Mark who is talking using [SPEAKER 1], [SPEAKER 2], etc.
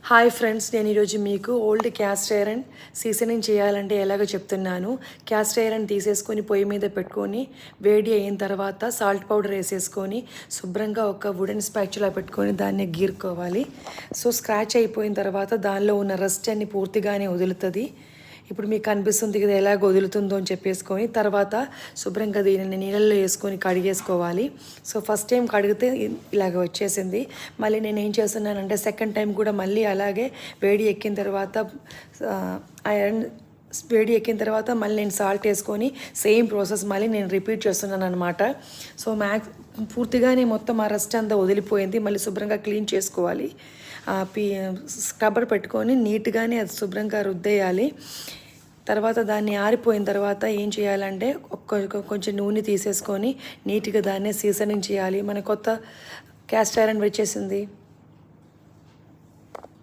[SPEAKER 1] Hi friends, నేను ఈరోజు మీకు ఓల్డ్ క్యాస్ట్ ఐరన్ సీజనింగ్ చేయాలంటే ఎలాగో చెప్తున్నాను. క్యాస్ట్ ఐరన్ తీసేసుకొని పొయ్యి మీద పెట్టుకొని వేడి అయిన తర్వాత సాల్ట్ పౌడర్ వేసేసుకొని శుభ్రంగా ఒక వుడెన్ స్పాచులా పెట్టుకొని దాన్ని గీరుకోవాలి. సో స్క్రాచ్ అయిపోయిన తర్వాత దానిలో ఉన్న రస్ట్ అన్ని పూర్తిగానే వదులుతుంది. ఇప్పుడు మీకు కనిపిస్తుంది కదా ఎలాగ వదులుతుందో అని చెప్పేసుకొని తర్వాత శుభ్రంగా దీనిని నీళ్ళల్లో వేసుకొని కడిగేసుకోవాలి. సో ఫస్ట్ టైం కడిగితే ఇలాగ వచ్చేసింది. మళ్ళీ నేను ఏం చేస్తున్నానంటే సెకండ్ టైం కూడా మళ్ళీ అలాగే వేడి ఎక్కిన తర్వాత ఐరన్ వేడి ఎక్కిన తర్వాత మళ్ళీ నేను సాల్ట్ వేసుకొని సేమ్ ప్రాసెస్ మళ్ళీ నేను రిపీట్ చేస్తున్నాను అనమాట. సో పూర్తిగానే మొత్తం ఆ రస్ట్ అంతా వదిలిపోయింది. మళ్ళీ శుభ్రంగా క్లీన్ చేసుకోవాలి. స్క్రబ్బర్ పెట్టుకొని నీట్గానే అది శుభ్రంగా రుద్దేయాలి. తర్వాత దాన్ని ఆరిపోయిన తర్వాత ఏం చేయాలంటే కొంచెం నూనె తీసేసుకొని నీట్గా దాన్ని సీజనింగ్ చేయాలి. మన కొత్త క్యాస్ట్ ఐరన్ వచ్చేసింది.